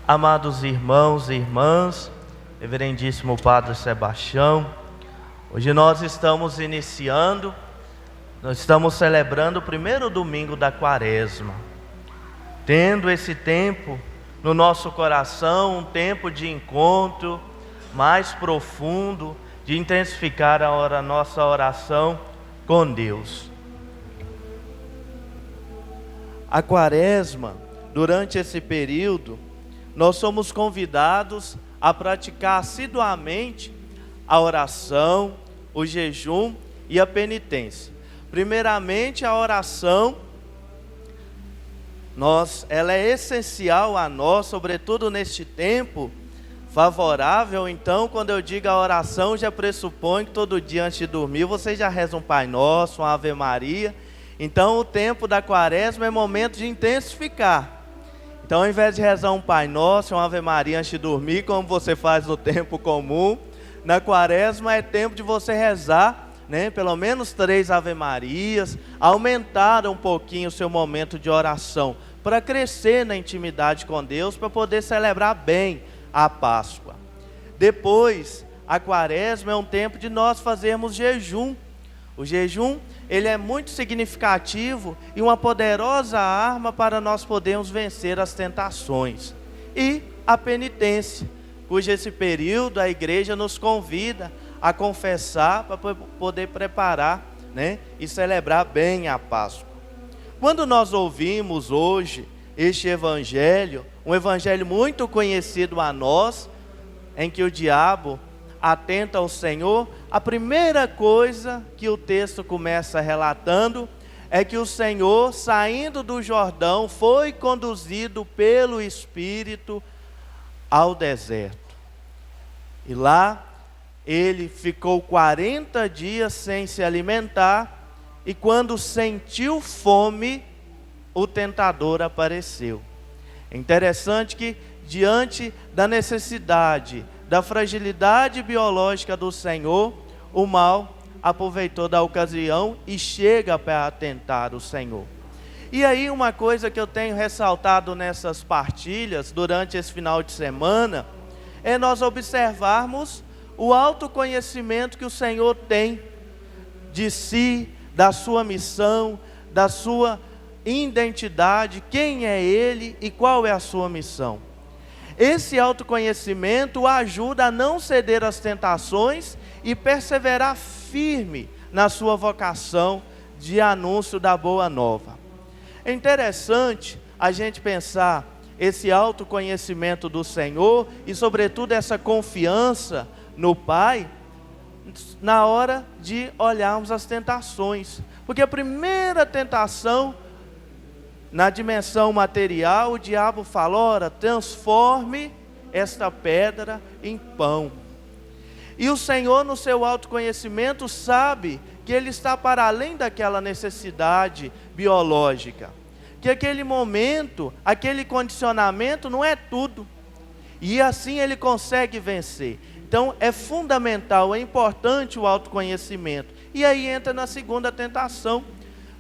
Amados irmãos e irmãs, reverendíssimo Padre Sebastião, hoje nós estamos celebrando o primeiro domingo da Quaresma, tendo esse tempo no nosso coração, um tempo de encontro mais profundo, de intensificar a nossa oração com Deus. A Quaresma, durante esse período, nós somos convidados a praticar assiduamente a oração, o jejum e a penitência. Primeiramente, a oração, ela é essencial a nós, sobretudo neste tempo favorável. Então, quando eu digo a oração, já pressupõe que todo dia antes de dormir você já reza um Pai Nosso, uma Ave Maria. Então, o tempo da Quaresma é momento de intensificar. Então, ao invés de rezar um Pai Nosso, uma Ave Maria antes de dormir, como você faz no tempo comum, na Quaresma é tempo de você rezar, pelo menos 3 Ave Marias, aumentar um pouquinho o seu momento de oração, para crescer na intimidade com Deus, para poder celebrar bem a Páscoa. Depois, a Quaresma é um tempo de nós fazermos jejum. O jejum, ele é muito significativo e uma poderosa arma para nós podermos vencer as tentações. E a penitência, cujo esse período a igreja nos convida a confessar para poder preparar, e celebrar bem a Páscoa. Quando nós ouvimos hoje este evangelho, um evangelho muito conhecido a nós, em que o diabo atenta ao Senhor, a primeira coisa que o texto começa relatando é que o Senhor, saindo do Jordão, foi conduzido pelo Espírito ao deserto. E lá ele ficou 40 dias sem se alimentar, e quando sentiu fome, o tentador apareceu. É interessante que, diante da necessidade, da fragilidade biológica do Senhor, o mal aproveitou da ocasião e chega para tentar o Senhor. E aí uma coisa que eu tenho ressaltado nessas partilhas durante esse final de semana é nós observarmos o autoconhecimento que o Senhor tem de si, da sua missão, da sua identidade, quem é Ele e qual é a sua missão. Esse autoconhecimento o ajuda a não ceder às tentações e perseverar firme na sua vocação de anúncio da boa nova. É interessante a gente pensar esse autoconhecimento do Senhor e, sobretudo, essa confiança no Pai na hora de olharmos as tentações. Porque a primeira tentação, na dimensão material, o diabo fala: ora, transforme esta pedra em pão. E o Senhor, no seu autoconhecimento, sabe que Ele está para além daquela necessidade biológica, que aquele momento, aquele condicionamento não é tudo, e assim Ele consegue vencer. Então é fundamental, é importante o autoconhecimento. E aí entra na segunda tentação,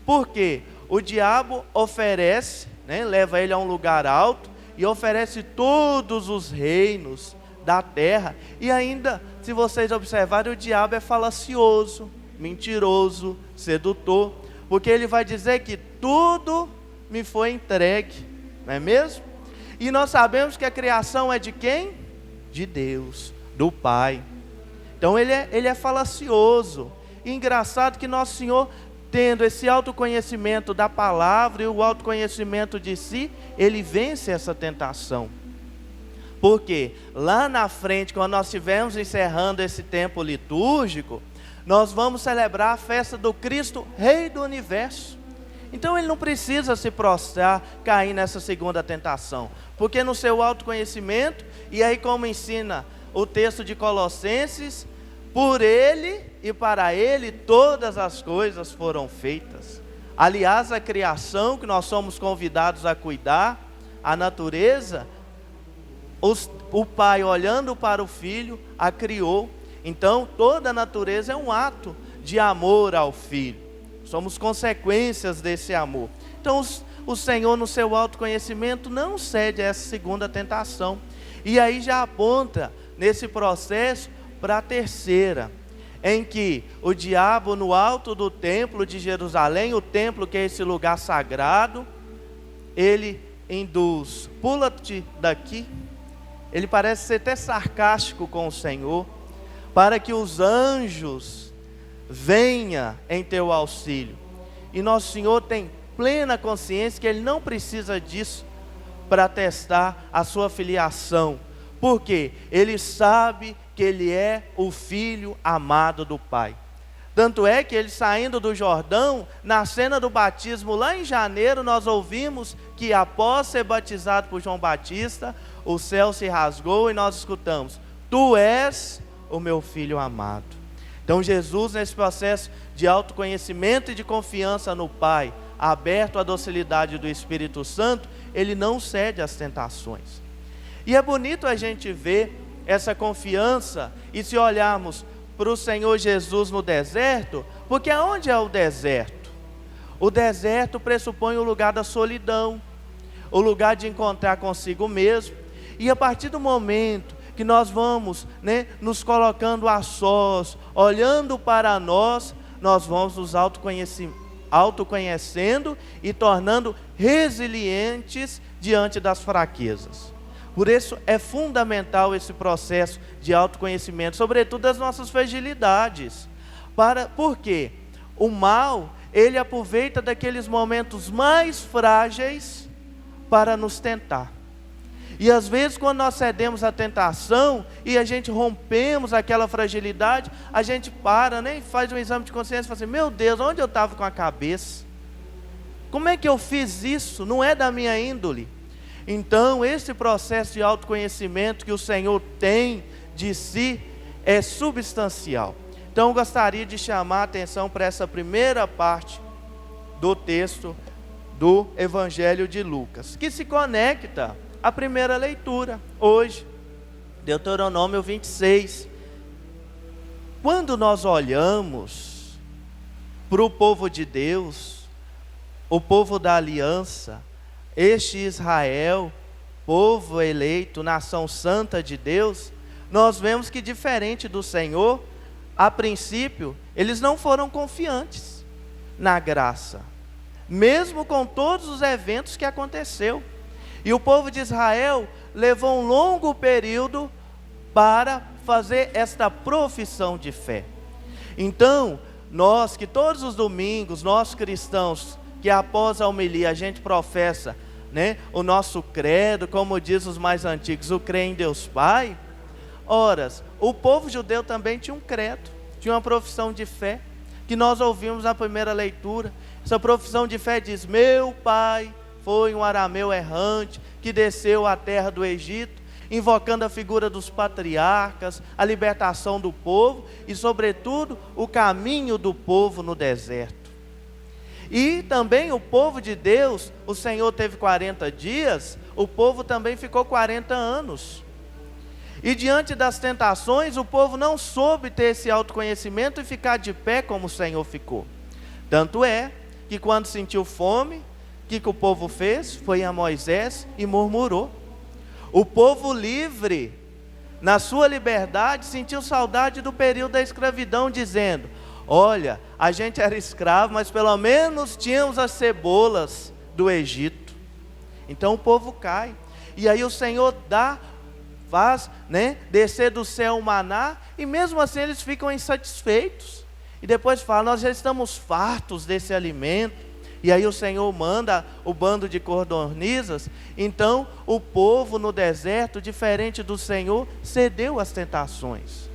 porque o diabo oferece, leva ele a um lugar alto e oferece todos os reinos da terra. E ainda, se vocês observarem, o diabo é falacioso, mentiroso, sedutor, porque ele vai dizer que tudo me foi entregue, não é mesmo? E nós sabemos que a criação é de quem? De Deus, do Pai. Então ele é falacioso. E engraçado que Nosso Senhor, tendo esse autoconhecimento da palavra e o autoconhecimento de si, Ele vence essa tentação. Porque lá na frente, quando nós estivermos encerrando esse tempo litúrgico, nós vamos celebrar a festa do Cristo, Rei do Universo. Então Ele não precisa se prostrar, cair nessa segunda tentação, porque no seu autoconhecimento, e aí como ensina o texto de Colossenses, por Ele e para Ele todas as coisas foram feitas. Aliás, a criação que nós somos convidados a cuidar, a natureza, o Pai, olhando para o Filho, a criou. Então toda a natureza é um ato de amor ao Filho. Somos consequências desse amor. Então o Senhor, no seu autoconhecimento, não cede a essa segunda tentação. E aí já aponta nesse processo para a terceira, em que o diabo, no alto do templo de Jerusalém, o templo que é esse lugar sagrado, ele induz: pula-te daqui. Ele parece ser até sarcástico com o Senhor, para que os anjos venham em teu auxílio. E nosso Senhor tem plena consciência que Ele não precisa disso para testar a sua filiação, porque Ele sabe que Ele é o Filho amado do Pai. Tanto é que Ele, saindo do Jordão, na cena do batismo lá em janeiro, nós ouvimos que após ser batizado por João Batista, o céu se rasgou e nós escutamos: Tu és o meu Filho amado. Então Jesus, nesse processo de autoconhecimento e de confiança no Pai, aberto à docilidade do Espírito Santo, Ele não cede às tentações. E é bonito a gente ver essa confiança, e se olharmos para o Senhor Jesus no deserto, porque aonde é o deserto? O deserto pressupõe o lugar da solidão, o lugar de encontrar consigo mesmo. E a partir do momento que nós vamos, nos colocando a sós, olhando para nós, nós vamos nos autoconhecendo e tornando resilientes diante das fraquezas. Por isso é fundamental esse processo de autoconhecimento, sobretudo das nossas fragilidades. Por quê? O mal, ele aproveita daqueles momentos mais frágeis para nos tentar. E às vezes, quando nós cedemos à tentação e a gente rompemos aquela fragilidade, a gente para, e faz um exame de consciência e fala assim: meu Deus, onde eu estava com a cabeça? Como é que eu fiz isso? Não é da minha índole. Então, esse processo de autoconhecimento que o Senhor tem de si é substancial. Então, eu gostaria de chamar a atenção para essa primeira parte do texto do Evangelho de Lucas, que se conecta à primeira leitura, hoje, Deuteronômio 26. Quando nós olhamos para o povo de Deus, o povo da aliança, este Israel, povo eleito, nação santa de Deus, nós vemos que, diferente do Senhor, a princípio, eles não foram confiantes na graça, mesmo com todos os eventos que aconteceu. E o povo de Israel levou um longo período para fazer esta profissão de fé. Então, nós que todos os domingos, nós cristãos, que após a homilia a gente professa, o nosso credo, como diz os mais antigos, o crer em Deus Pai. Ora, o povo judeu também tinha um credo, tinha uma profissão de fé, que nós ouvimos na primeira leitura. Essa profissão de fé diz: meu pai foi um arameu errante, que desceu à terra do Egito, invocando a figura dos patriarcas, a libertação do povo e, sobretudo, o caminho do povo no deserto. E também o povo de Deus, o Senhor teve 40 dias, o povo também ficou 40 anos. E diante das tentações, o povo não soube ter esse autoconhecimento e ficar de pé como o Senhor ficou. Tanto é que quando sentiu fome, o que o povo fez? Foi a Moisés e murmurou. O povo livre, na sua liberdade, sentiu saudade do período da escravidão, dizendo: olha, a gente era escravo, mas pelo menos tínhamos as cebolas do Egito. Então o povo cai. E aí o Senhor faz descer do céu o maná, e mesmo assim eles ficam insatisfeitos. E depois fala: nós já estamos fartos desse alimento. E aí o Senhor manda o bando de codornizes. Então o povo no deserto, diferente do Senhor, cedeu às tentações.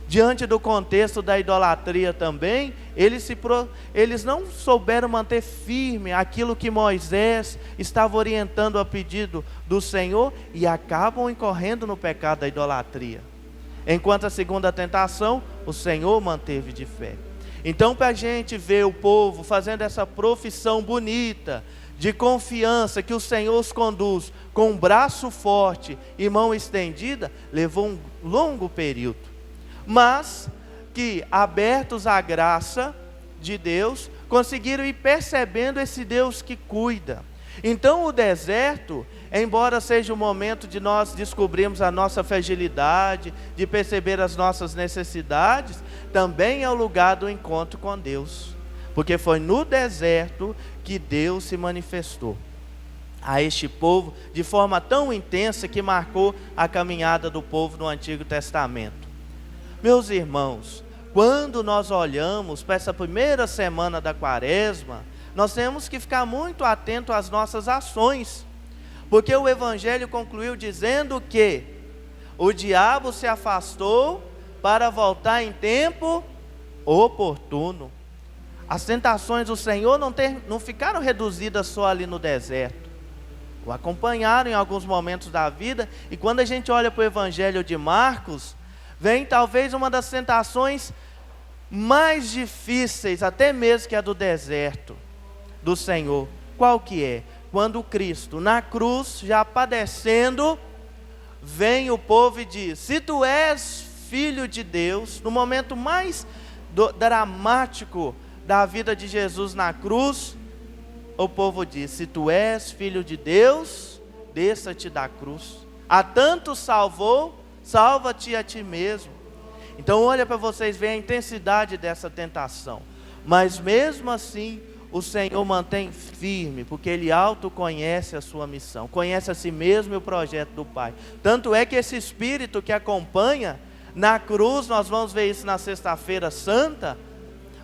Diante do contexto da idolatria também, eles não souberam manter firme aquilo que Moisés estava orientando a pedido do Senhor, e acabam incorrendo no pecado da idolatria. Enquanto a segunda tentação, o Senhor manteve de fé. Então, para a gente ver o povo fazendo essa profissão bonita, de confiança, que o Senhor os conduz com um braço forte e mão estendida, levou um longo período. Mas que, abertos à graça de Deus, conseguiram ir percebendo esse Deus que cuida. Então o deserto, embora seja o momento de nós descobrirmos a nossa fragilidade, de perceber as nossas necessidades, também é o lugar do encontro com Deus. Porque foi no deserto que Deus se manifestou a este povo de forma tão intensa que marcou a caminhada do povo no Antigo Testamento. Meus irmãos, quando nós olhamos para essa primeira semana da Quaresma, nós temos que ficar muito atentos às nossas ações, porque o Evangelho concluiu dizendo que o diabo se afastou para voltar em tempo oportuno. As tentações do Senhor não ficaram reduzidas só ali no deserto, o acompanharam em alguns momentos da vida. E quando a gente olha para o Evangelho de Marcos, vem talvez uma das tentações mais difíceis, até mesmo que a do deserto do Senhor. Qual que é? Quando Cristo, na cruz, já padecendo, vem o povo e diz: se tu és filho de Deus, no momento mais dramático da vida de Jesus na cruz, o povo diz: se tu és filho de Deus, desça-te da cruz. A tanto salvou, salva-te a ti mesmo. Então olha para vocês verem a intensidade dessa tentação. Mas mesmo assim, o Senhor mantém firme, porque Ele autoconhece a sua missão, conhece a si mesmo e o projeto do Pai. Tanto é que esse Espírito que acompanha na cruz, nós vamos ver isso na Sexta-feira Santa,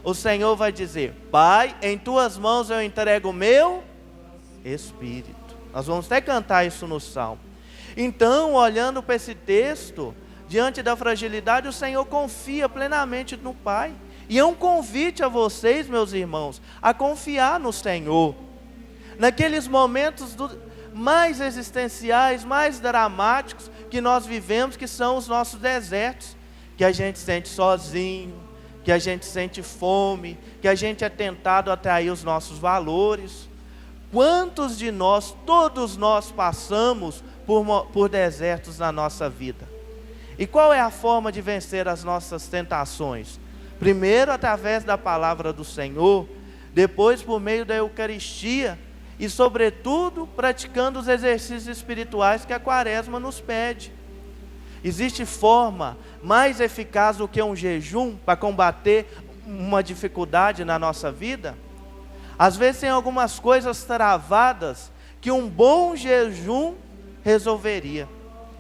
o Senhor vai dizer: Pai, em tuas mãos eu entrego o meu Espírito. Nós vamos até cantar isso no Salmo. Então, olhando para esse texto, diante da fragilidade, o Senhor confia plenamente no Pai. E é um convite a vocês, meus irmãos, a confiar no Senhor. Naqueles momentos mais existenciais, mais dramáticos que nós vivemos, que são os nossos desertos, que a gente sente sozinho, que a gente sente fome, que a gente é tentado a trair os nossos valores. Quantos de nós, todos nós passamos por desertos na nossa vida? E qual é a forma de vencer as nossas tentações? Primeiro através da palavra do Senhor, depois por meio da Eucaristia e sobretudo praticando os exercícios espirituais que a Quaresma nos pede. Existe forma mais eficaz do que um jejum para combater uma dificuldade na nossa vida? Às vezes tem algumas coisas travadas que um bom jejum resolveria.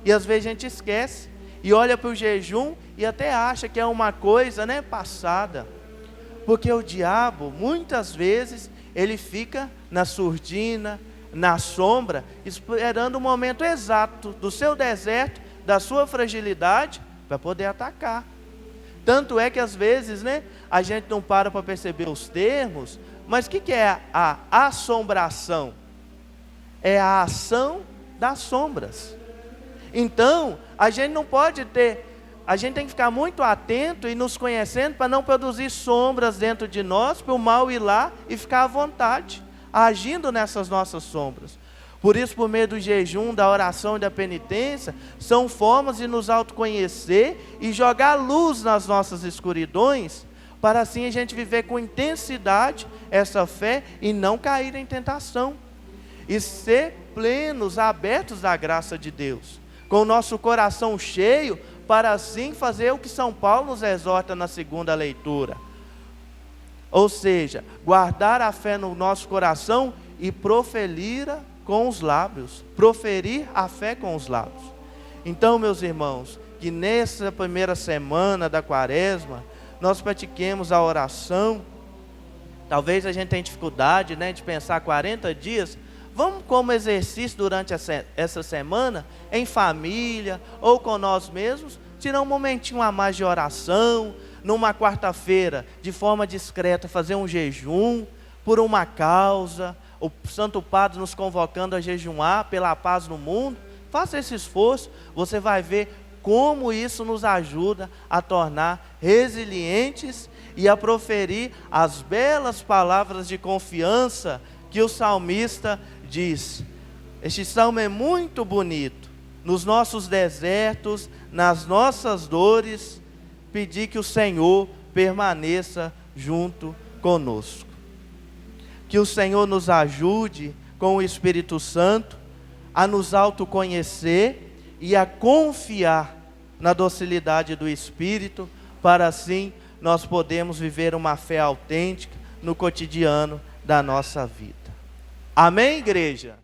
E às vezes a gente esquece e olha para o jejum e até acha que é uma coisa, passada. Porque o diabo, muitas vezes, ele fica na surdina, na sombra, esperando o momento exato do seu deserto, da sua fragilidade, para poder atacar. Tanto é que às vezes, a gente não para perceber os termos, mas o que é a assombração? É a ação das sombras. Então, a gente não pode a gente tem que ficar muito atento e nos conhecendo para não produzir sombras dentro de nós, para o mal ir lá e ficar à vontade, agindo nessas nossas sombras. Por isso, por meio do jejum, da oração e da penitência, são formas de nos autoconhecer e jogar luz nas nossas escuridões, para assim a gente viver com intensidade essa fé e não cair em tentação. E ser plenos, abertos à graça de Deus, com o nosso coração cheio, para assim fazer o que São Paulo nos exorta na segunda leitura. Ou seja, guardar a fé no nosso coração e proferir-a com os lábios, proferir a fé com os lábios. Então, meus irmãos, que nessa primeira semana da Quaresma, nós pratiquemos a oração. Talvez a gente tenha dificuldade, de pensar 40 dias, vamos como exercício durante essa semana, em família, ou com nós mesmos, tirar um momentinho a mais de oração, numa quarta-feira, de forma discreta, fazer um jejum, por uma causa, o Santo Padre nos convocando a jejuar pela paz no mundo. Faça esse esforço, você vai ver como isso nos ajuda a tornar resilientes e a proferir as belas palavras de confiança que o salmista diz. Este salmo é muito bonito. Nos nossos desertos, nas nossas dores, pedir que o Senhor permaneça junto conosco. que o Senhor nos ajude com o Espírito Santo a nos autoconhecer e a confiar na docilidade do Espírito, para assim nós podermos viver uma fé autêntica no cotidiano da nossa vida. Amém, igreja?